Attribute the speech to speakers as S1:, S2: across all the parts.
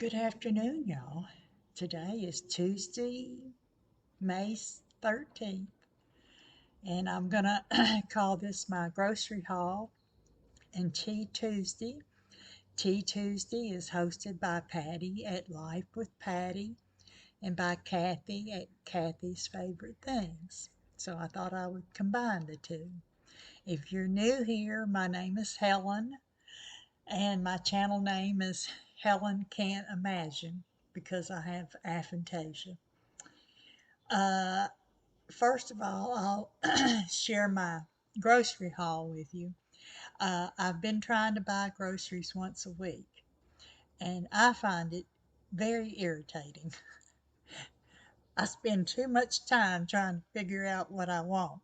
S1: Good afternoon, y'all. Today is Tuesday, May 13th, and I'm going to call this my grocery haul and Tea Tuesday. Tea Tuesday is hosted by Patti at Life with Patti and by Kathy at Kathy's Favorite Things. So I thought I would combine the two. If you're new here, my name is Helen, and my channel name is Helen Can't Imagine because I have aphantasia. Uh, First of all, I'll share my grocery haul with you. I've been trying to buy groceries once a week, and I find it very irritating. I spend too much time trying to figure out what I want,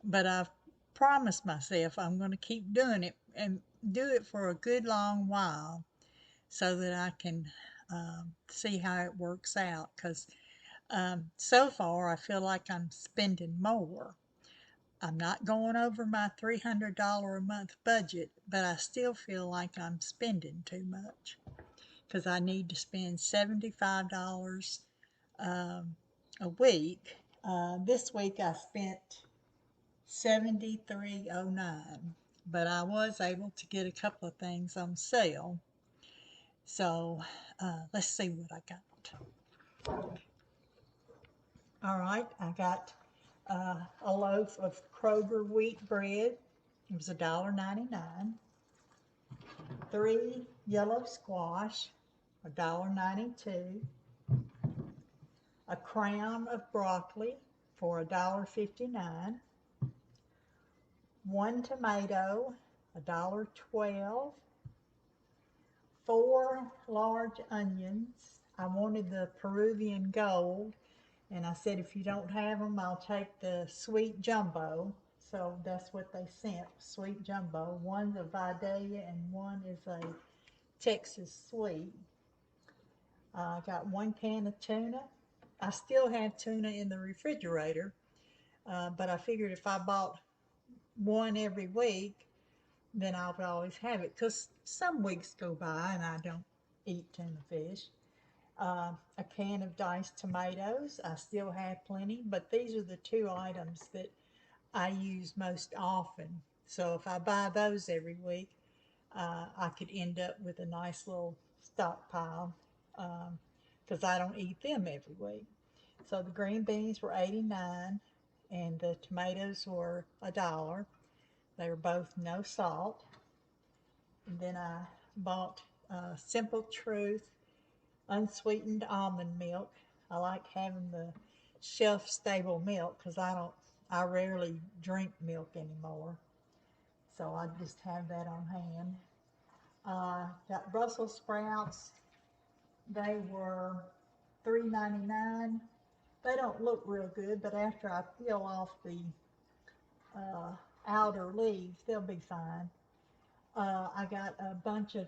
S1: but I've promised myself I'm going to keep doing it and do it for a good long while so that I can see how it works out. Because so far, I feel like I'm spending more. I'm not going over my $300 a month budget, but I still feel like I'm spending too much because I need to spend $75 a week. This week I spent 73.09, but I was able to get a couple of things on sale. So let's see what I got. All right, I got a loaf of Kroger wheat bread. It was $1.99. 3 yellow squash, $1.92. A crown of broccoli for $1.59. 1 tomato, $1.12. 4 large onions. I wanted the Peruvian gold, and I said if you don't have them, I'll take the sweet jumbo. So that's what they sent, sweet jumbo. One's a Vidalia and one is a Texas sweet. I got 1 can of tuna. I still have tuna in the refrigerator, but I figured if I bought one every week, then I would always have it because some weeks go by and I don't eat tuna fish. A can of diced tomatoes. I still have plenty, but these are the two items that I use most often. So if I buy those every week, I could end up with a nice little stockpile because I don't eat them every week. So the green beans were 89 and the tomatoes were $1. They were both no salt. And then I bought Simple Truth unsweetened almond milk. I like having the shelf stable milk because I rarely drink milk anymore. So I just have that on hand. Got Brussels sprouts. They were $3.99. They don't look real good, but after I peel off the uh, outer leaves, they'll be fine. I got a bunch of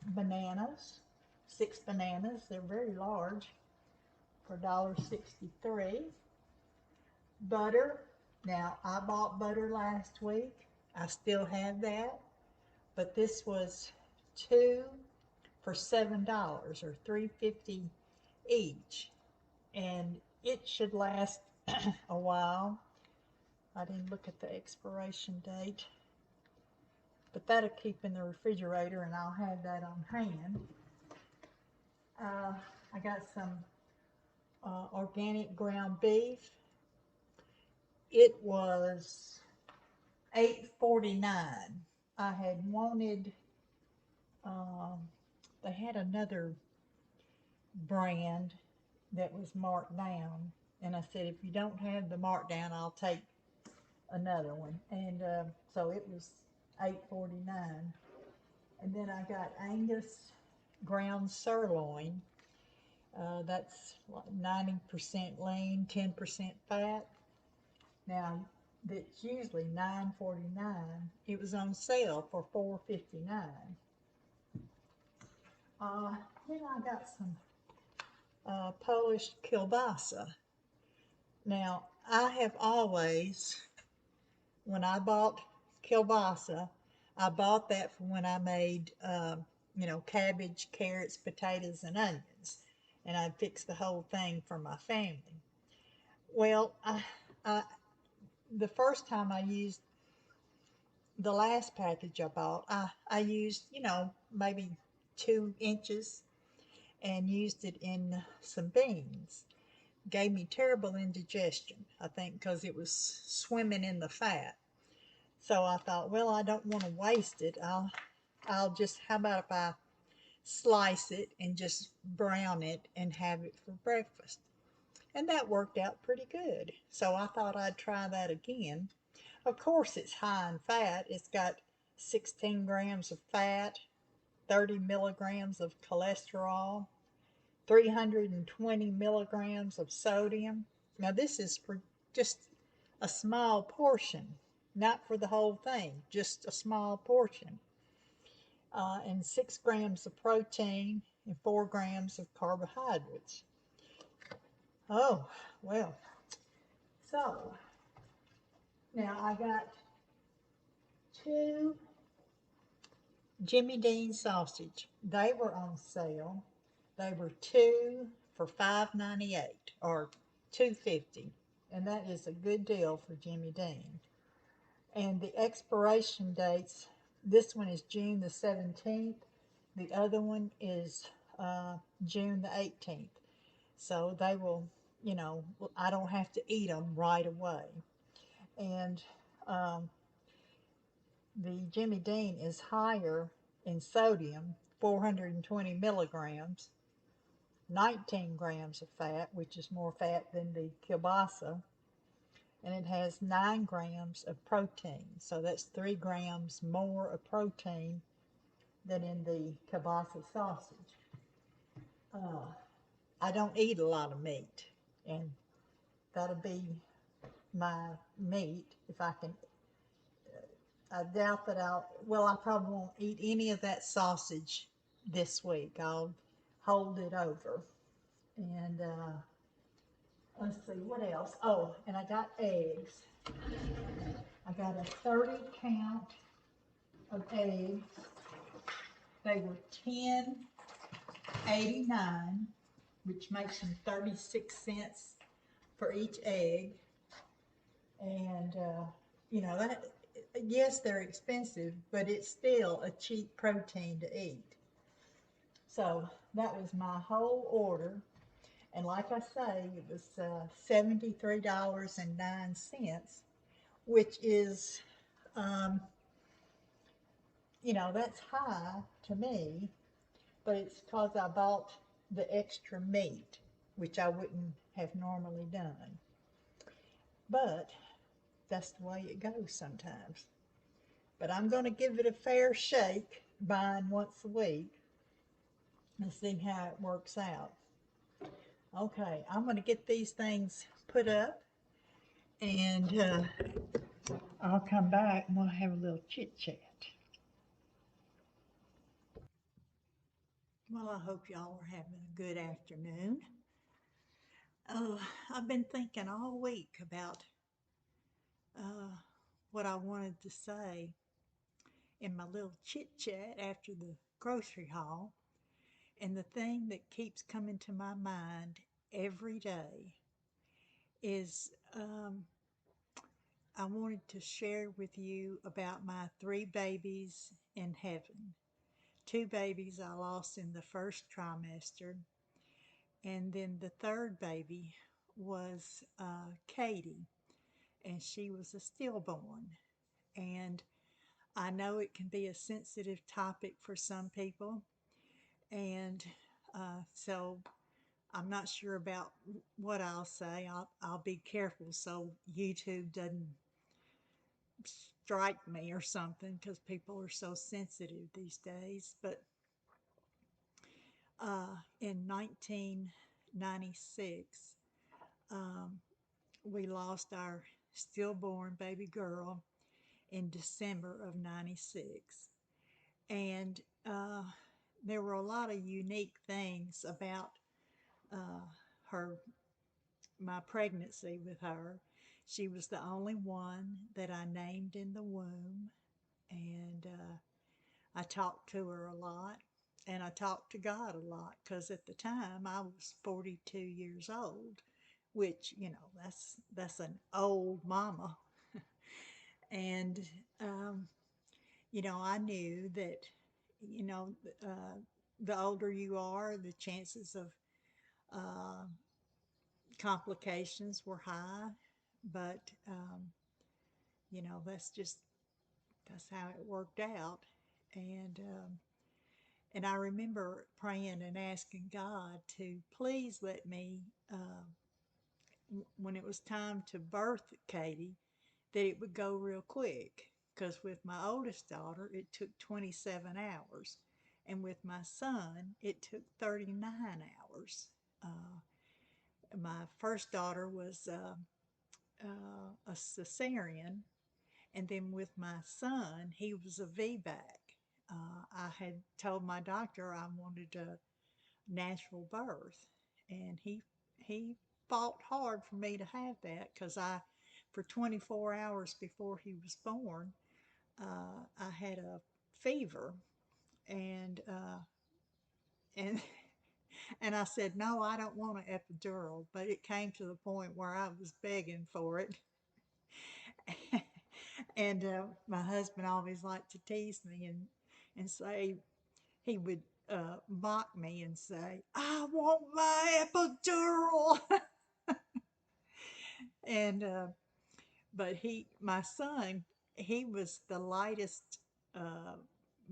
S1: bananas, 6 bananas. They're very large for $1.63. Butter. Now, I bought butter last week. I still have that, but this was 2 for $7 or $3.50 each, and it should last a while. I didn't look at the expiration date, but that'll keep in the refrigerator and I'll have that on hand. I got some organic ground beef. It was $8.49. I had wanted, um, they had another brand that was marked down, and I said, if you don't have the markdown, I'll take another one. And so it was $8.49. And then I got Angus ground sirloin. That's like 90% lean, 10% fat. Now, that's usually $9.49. It was on sale for $4.59. Then I got some Polish kielbasa. Now, I have always, when I bought kielbasa, I bought that for when I made cabbage, carrots, potatoes, and onions. And I'd fix the whole thing for my family. Well, I the first time I used the last package I bought, I used, maybe 2 inches and used it in some beans. Gave me terrible indigestion, I think, because it was swimming in the fat. So I thought, well, I don't want to waste it. I'll just, how about if I slice it and just brown it and have it for breakfast? And that worked out pretty good. So I thought I'd try that again. Of course, it's high in fat. It's got 16 grams of fat, 30 milligrams of cholesterol, 320 milligrams of sodium. Now, this is for just a small portion, not for the whole thing, just a small portion. And 6 grams of protein and 4 grams of carbohydrates. Oh, well, so now I got 2 Jimmy Dean sausage. They were on sale. They were 2 for $5.98 or $2.50, and that is a good deal for Jimmy Dean. And the expiration dates, this one is June the 17th. The other one is June the 18th. So they will, I don't have to eat them right away. And um, the Jimmy Dean is higher in sodium, 420 milligrams, 19 grams of fat, which is more fat than the kielbasa, and it has 9 grams of protein. So that's 3 grams more of protein than in the kielbasa sausage. Uh, I don't eat a lot of meat, and that'll be my meat if I can. I doubt that I probably won't eat any of that sausage this week. I'll hold it over. And let's see, what else? Oh, and I got eggs. I got a 30 count of eggs. They were 10.89, which makes them 36 cents for each egg. And that, yes, they're expensive, but it's still a cheap protein to eat. So that was my whole order. And like I say, it was $73.09, which is, um, that's high to me, but it's because I bought the extra meat, which I wouldn't have normally done. But that's the way it goes sometimes. But I'm going to give it a fair shake, buying once a week, and see how it works out. Okay, I'm going to get these things put up, and I'll come back and we'll have a little chit chat. Well, I hope y'all are having a good afternoon. Oh, I've been thinking all week about uh, what I wanted to say in my little chit chat after the grocery haul. And the thing that keeps coming to my mind every day is I wanted to share with you about my 3 babies in heaven. 2 babies I lost in the first trimester, and then the third baby was Katie, and she was a stillborn. And I know it can be a sensitive topic for some people, and so I'm not sure about what I'll say. I'll be careful so YouTube doesn't strike me or something because people are so sensitive these days. But in 1996, um, we lost our stillborn baby girl in December of 96. And there were a lot of unique things about uh, her, my pregnancy with her. She was the only one that I named in the womb, and I talked to her a lot. and I talked to God a lot because at the time I was 42 years old, which, that's an old mama. And, um, I knew that, you know, uh, the older you are, the chances of uh, complications were high. But, that's how it worked out. And, I remember praying and asking God to please let me, when it was time to birth Katie, that it would go real quick. Because with my oldest daughter, it took 27 hours. And with my son, it took 39 hours. My first daughter was a cesarean. And then with my son, he was a VBAC. I had told my doctor I wanted a natural birth, and he fought hard for me to have that because for 24 hours before he was born, I had a fever, and and and I said no, I don't want an epidural, but it came to the point where I was begging for it. And my husband always liked to tease me and say he would mock me and say, "I want my epidural." And but my son, he was the lightest uh,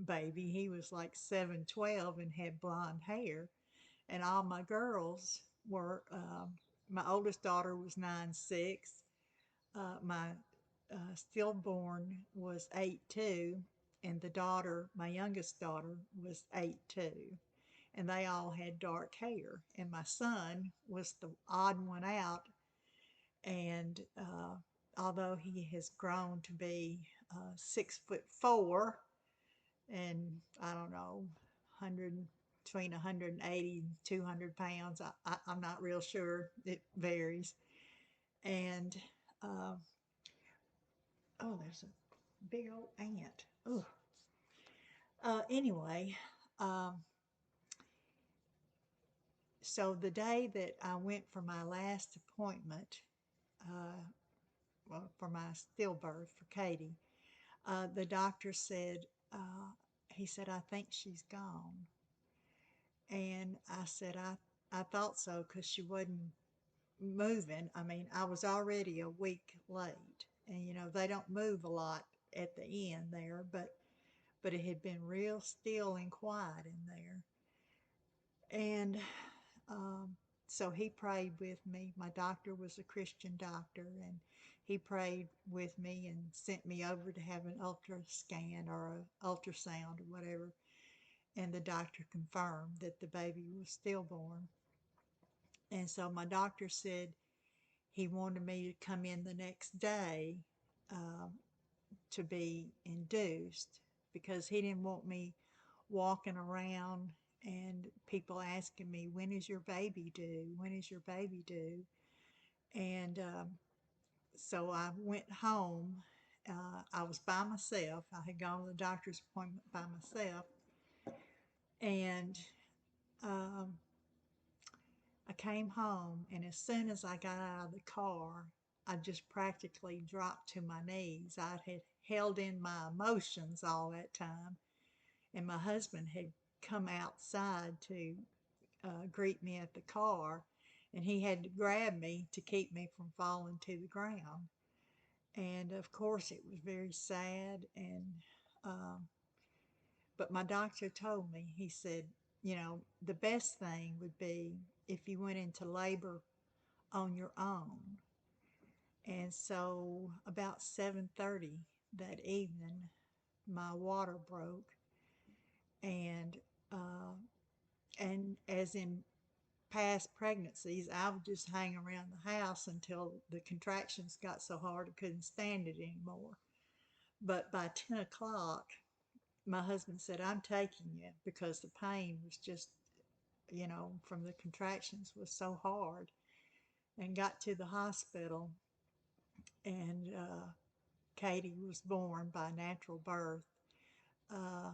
S1: baby. He was like 7'12" and had blonde hair, and all my girls were. My oldest daughter was 9'6". My stillborn was 8'2", and my youngest daughter, was 8'2", and they all had dark hair. And my son was the odd one out, and although he has grown to be 6'4", and I don't know, 100 between 180 and 200 pounds. I'm not real sure. It varies. And uh, oh, there's a big old ant. Oh. Anyway, um, so the day that I went for my last appointment, uh, well, for my stillbirth for Katie, the doctor said, he said, "I think she's gone." And I said, I thought so because she wasn't moving. I mean, I was already a week late, and they don't move a lot at the end there, but it had been real still and quiet in there. And um, so he prayed with me. My doctor was a Christian doctor, and he prayed with me and sent me over to have an ultrascan or an ultrasound or whatever. And the doctor confirmed that the baby was stillborn. And so my doctor said he wanted me to come in the next day um, to be induced because he didn't want me walking around and people asking me, "When is your baby due? When is your baby due?" And so I went home. I was by myself. I had gone to the doctor's appointment by myself. And um, I came home, and as soon as I got out of the car, I just practically dropped to my knees. I had held in my emotions all that time, and my husband had come outside to greet me at the car, and he had to grab me to keep me from falling to the ground. And of course, it was very sad. And um, but my doctor told me, he said, the best thing would be if you went into labor on your own. And so about 7:30 that evening, my water broke, and uh, and as in past pregnancies, I would just hang around the house until the contractions got so hard I couldn't stand it anymore. But by 10 o'clock, my husband said, "I'm taking you," because the pain was just, from the contractions was so hard. And got to the hospital, and Katie was born by natural birth. Uh,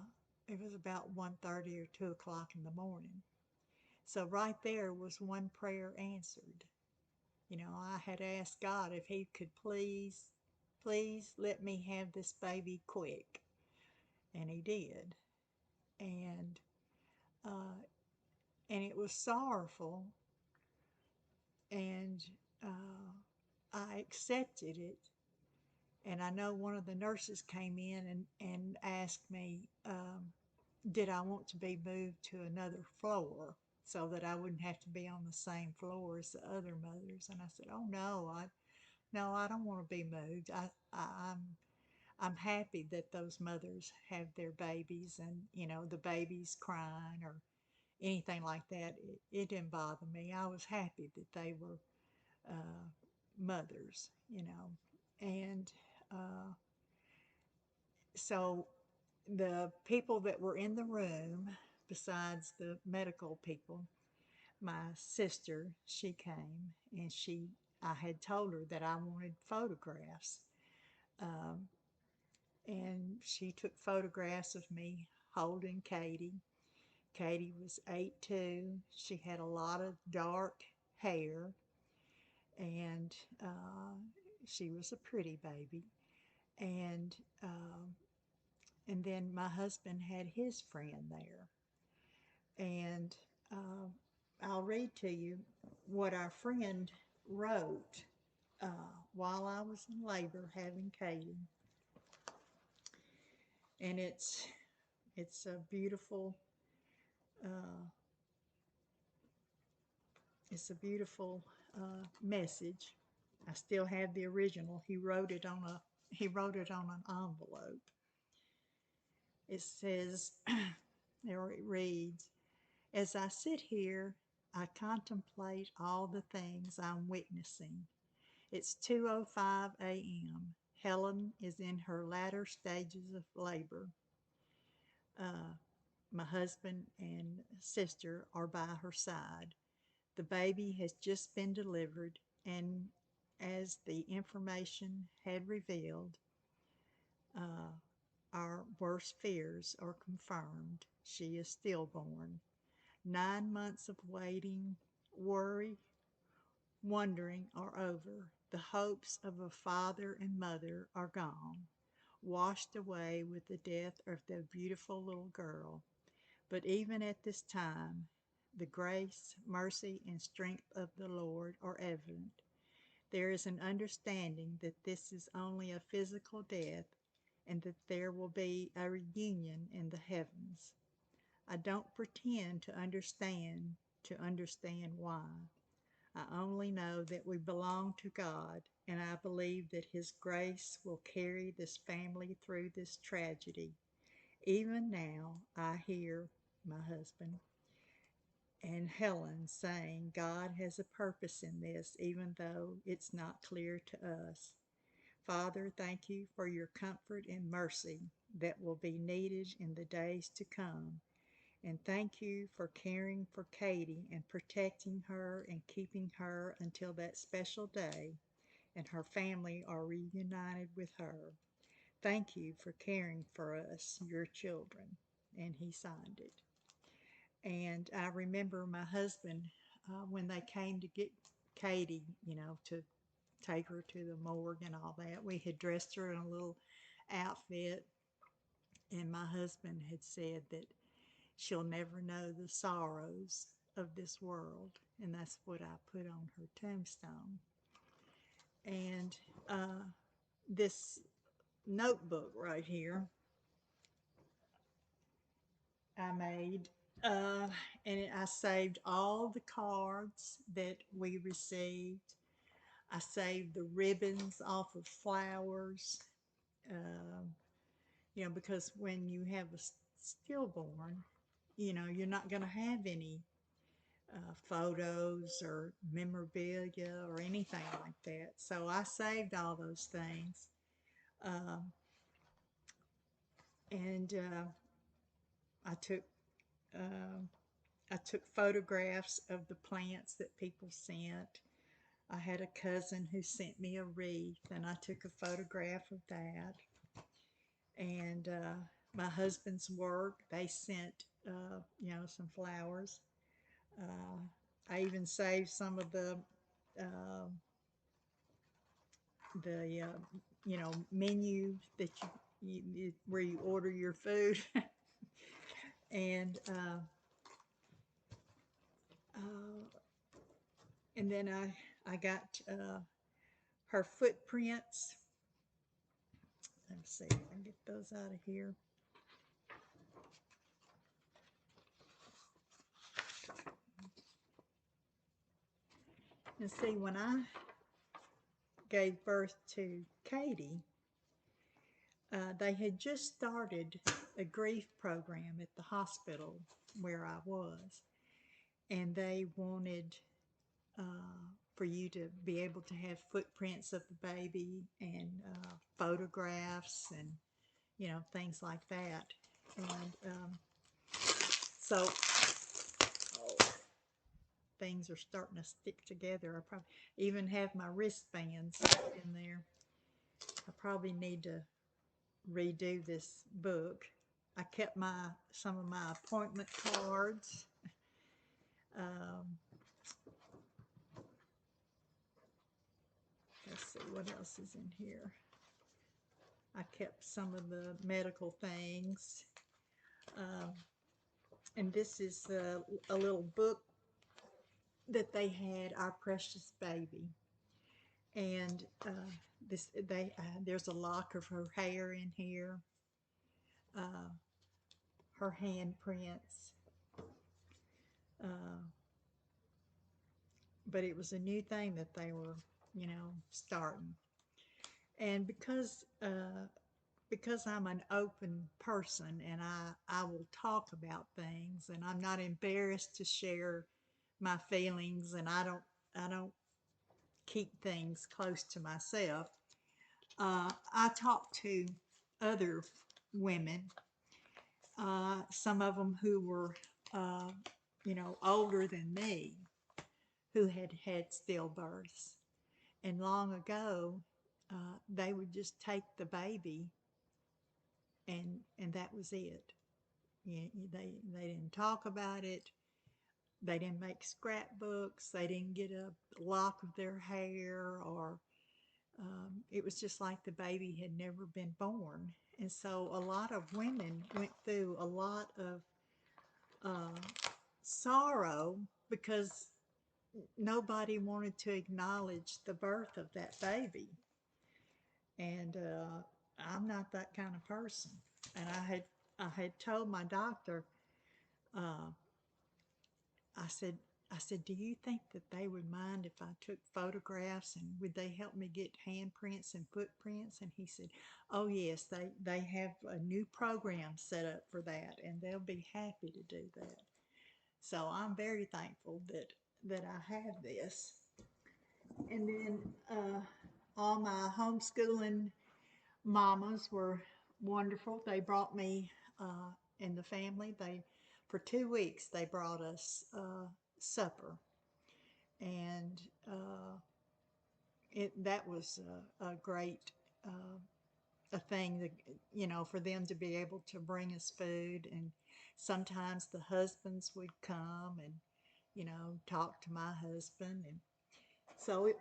S1: it was about 1:30 or 2 o'clock in the morning. So right there was one prayer answered. You know, I had asked God if He could please let me have this baby quick, and He did. And uh, and it was sorrowful, and uh, I accepted it. And I know one of the nurses came in and asked me, did I want to be moved to another floor so that I wouldn't have to be on the same floor as the other mothers. And I said, oh no, I don't want to be moved. I'm happy that those mothers have their babies, and you know, the babies crying or anything like that. It didn't bother me. I was happy that they were uh, mothers, you know. And uh, so the people that were in the room, besides the medical people, my sister, she came, and I had told her that I wanted photographs. Um, and she took photographs of me holding Katie. Katie was 8'2". She had a lot of dark hair, and she was a pretty baby. And and then my husband had his friend there, and uh, I'll read to you what our friend wrote while I was in labor having Katie. And it's a beautiful uh, message. I still have the original. He wrote it on an envelope. It says, or it reads, as I sit here, I contemplate all the things I'm witnessing. It's 2:05 a.m. Helen is in her latter stages of labor. Uh, my husband and sister are by her side. The baby has just been delivered, and as the information had revealed, uh, our worst fears are confirmed. She is stillborn. 9 months of waiting, worry, wondering are over. The hopes of a father and mother are gone, washed away with the death of their beautiful little girl. But even at this time, the grace, mercy, and strength of the Lord are evident. There is an understanding that this is only a physical death, and that there will be a reunion in the heavens. I don't pretend to understand why. I only know that we belong to God, and I believe that His grace will carry this family through this tragedy. Even now, I hear my husband and Helen saying God has a purpose in this, even though it's not clear to us. Father, thank you for your comfort and mercy that will be needed in the days to come. And thank you for caring for Katie and protecting her and keeping her until that special day and her family are reunited with her. Thank you for caring for us, your children. And he signed it. And I remember my husband, when they came to get Katie, you know, to take her to the morgue and all that, we had dressed her in a little outfit. And my husband had said that she'll never know the sorrows of this world. And that's what I put on her tombstone. And this notebook right here I made, uh, and I saved all the cards that we received. I saved the ribbons off of flowers, um, you know, because when you have a stillborn, you know, you're not going to have any photos or memorabilia or anything like that. So I saved all those things. Um, and I took uh, I took photographs of the plants that people sent. I had a cousin who sent me a wreath, and I took a photograph of that. And my husband's work. They sent, some flowers. Uh, I even saved some of uh, the menu that where you order your food, and uh, and then I got her footprints. Let's see if I can get those out of here. And see, when I gave birth to Katie, they had just started a grief program at the hospital where I was, and they wanted for you to be able to have footprints of the baby and photographs and things like that. And so oh, things are starting to stick together. I probably even have my wristbands in there. I probably need to redo this book. I kept some of my appointment cards. Um, let's see what else is in here. I kept some of the medical things. Um, and this is a little book that they had, Our Precious Baby. And there's a lock of her hair in here, uh, her handprints. Uh, but it was a new thing that they were, starting. And because I'm an open person and I will talk about things and I'm not embarrassed to share my feelings, and I don't keep things close to myself. I talk to other women, some of them who were uh, older than me, who had had stillbirths, and long ago they would just take the baby and that was it. They didn't talk about it. They didn't make scrapbooks. They didn't get a lock of their hair, or it was just like the baby had never been born. And so a lot of women went through a lot of uh, sorrow because nobody wanted to acknowledge the birth of that baby. And I'm not that kind of person. And I had told my doctor, uh, I said, do you think that they would mind if I took photographs, and would they help me get handprints and footprints? And he said, oh yes, they have a new program set up for that, and they'll be happy to do that. So I'm very thankful that I have this. And then all my homeschooling mamas were wonderful. They brought me and the family. For 2 weeks they brought us supper, and that was a great a thing that, for them to be able to bring us food. And sometimes the husbands would come and talk to my husband, and so it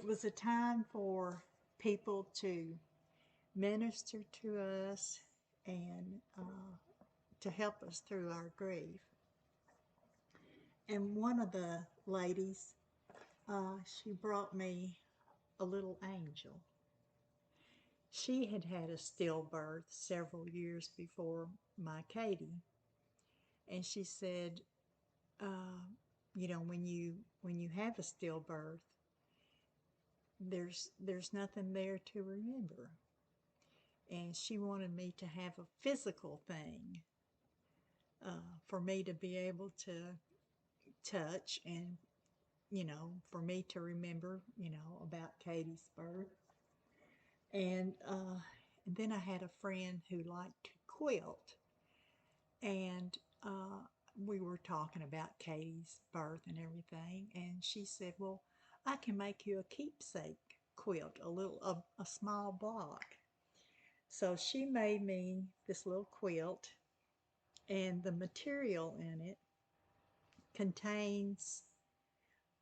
S1: was a time for people to minister to us and to help us through our grief. And one of the ladies, she brought me a little angel. She had had a stillbirth several years before my Katie, and she said, uh, when you have a stillbirth, there's nothing there to remember, and she wanted me to have a physical thing for me to be able to touch, and for me to remember about Katie's birth. And then I had a friend who liked to quilt, and we were talking about Katie's birth and everything, and she said, well, I can make you a keepsake quilt, a small block. So she made me this little quilt, and the material in it contains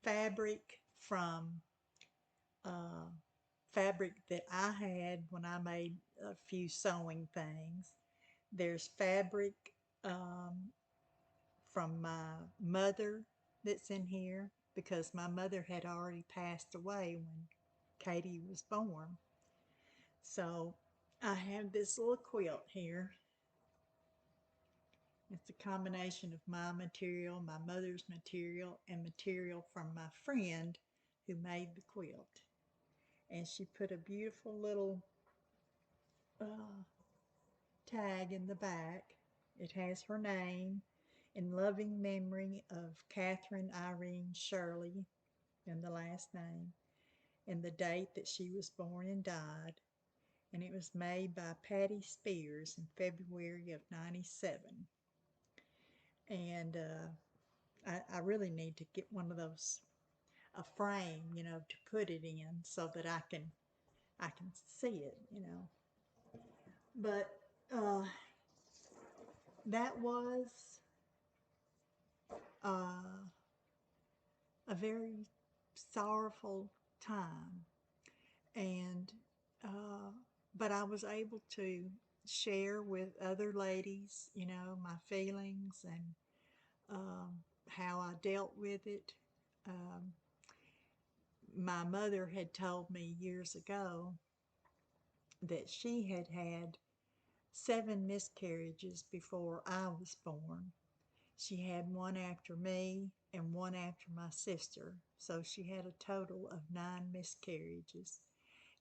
S1: fabric from uh, fabric that I had when I made a few sewing things. There's fabric um, from my mother that's in here because my mother had already passed away when Katie was born. So I have this little quilt here. It's a combination of my material, my mother's material, and material from my friend who made the quilt. And she put a beautiful little uh, tag in the back. It has her name, in loving memory of Catherine Irene Shirley, and the last name, and the date that she was born and died. And it was made by Patti Spears in February of '97. And I really need to get one of those, a frame, to put it in so that I can see it, But uh, that was uh, a very sorrowful time, and uh, but I was able to share with other ladies, my feelings and how I dealt with it. Um, my mother had told me years ago that she had had 7 miscarriages before I was born. She had one after me and one after my sister, so she had a total of 9 miscarriages.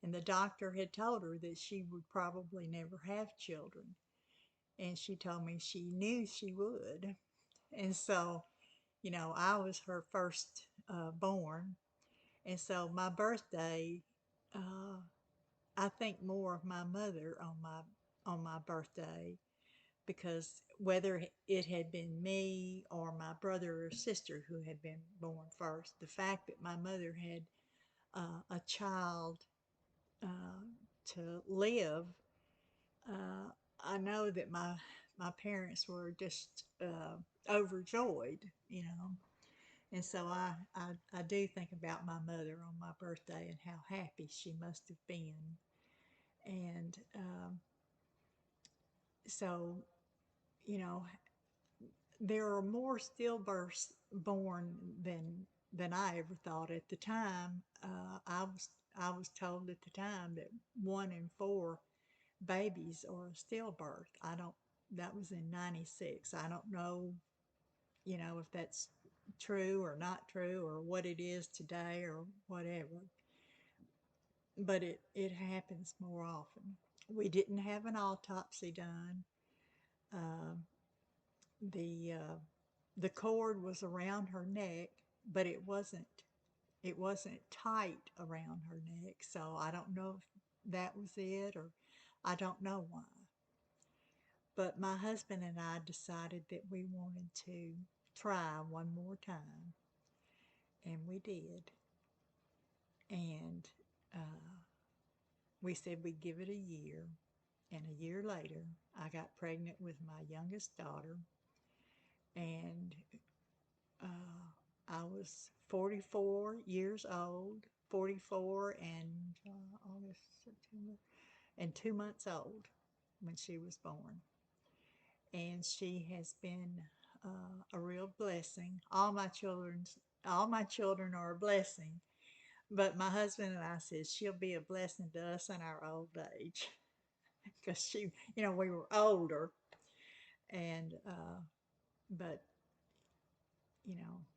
S1: And the doctor had told her that she would probably never have children. And she told me she knew she would. And so, I was her first born. And so my birthday, uh, I think more of my mother on my birthday, because whether it had been me or my brother or sister who had been born first, the fact that my mother had a child uh, to live, uh, I know that my parents were just overjoyed. And so I do think about my mother on my birthday and how happy she must have been. And so, you know, there are more stillbirths born than I ever thought at the time. I was told at the time that 1 in 4 babies are a stillbirth. I don't. That was in '96. I don't know, if that's true or not true or what it is today or whatever. But it happens more often. We didn't have an autopsy done. Uh, the the cord was around her neck, but it wasn't tight around her neck. So I don't know if that was it, or I don't know why. But my husband and I decided that we wanted to try one more time, and we did. And uh, we said we'd give it a year. And a year later, I got pregnant with my youngest daughter, and uh, I was 44 years old, 44 and August, September, and 2 months old when she was born. And she has been a real blessing. All my children are a blessing, but my husband and I said she'll be a blessing to us in our old age because we were older, and but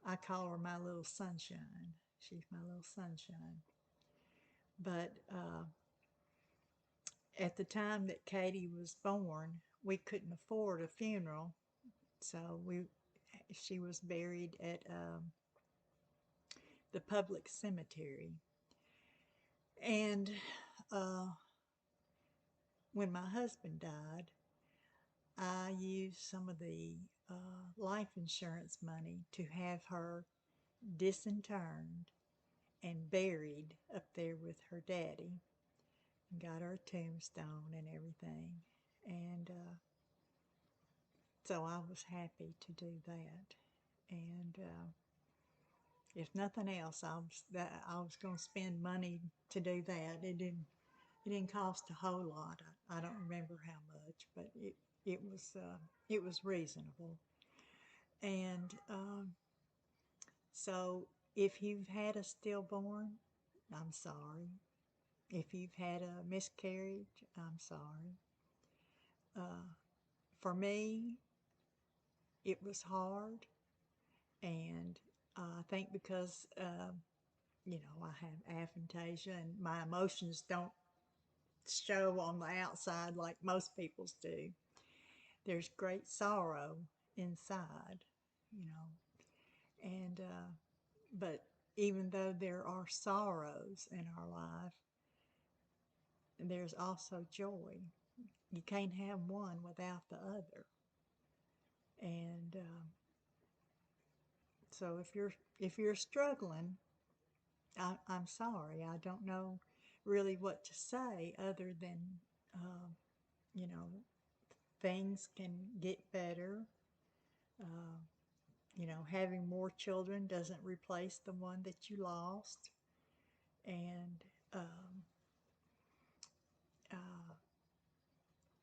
S1: I call her my little sunshine. She's my little sunshine. But at the time that Katie was born, we couldn't afford a funeral, so she was buried at the public cemetery. And uh, when my husband died, I used some of the life insurance money to have her disinterred and buried up there with her daddy. and got her tombstone and everything. And so I was happy to do that. And if nothing else, I was going to spend money to do that. It didn't cost a whole lot. I don't remember how much, but it was reasonable. And so if you've had a stillborn, I'm sorry. If you've had a miscarriage, I'm sorry. For me, it was hard, and I think because I have aphantasia and my emotions don't show on the outside like most people's do. There's great sorrow inside, you know, and but even though there are sorrows in our life, there's also joy. You can't have one without the other. And so if you're struggling, I'm sorry. I don't know really what to say other than uh, you know things can get better. Uh, having more children doesn't replace the one that you lost, and um, uh,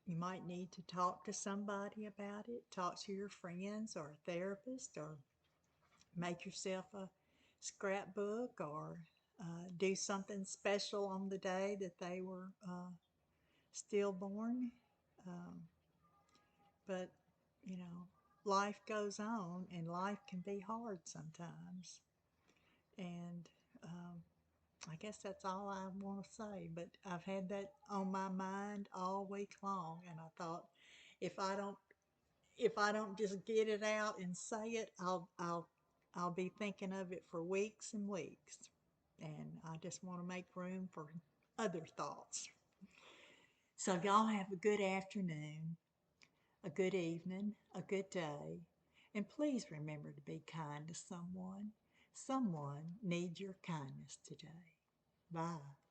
S1: you might need to talk to somebody about it. Talk to your friends or a therapist, or make yourself a scrapbook, or do something special on the day that they were stillborn. Um, but, life goes on and life can be hard sometimes. And I guess that's all I want to say. But I've had that on my mind all week long, and I thought if I don't if I don't just get it out and say it, I'll be thinking of it for weeks and weeks. And I just want to make room for other thoughts. So y'all have a good afternoon, a good evening, a good day, and please remember to be kind to someone. Someone needs your kindness today. Bye.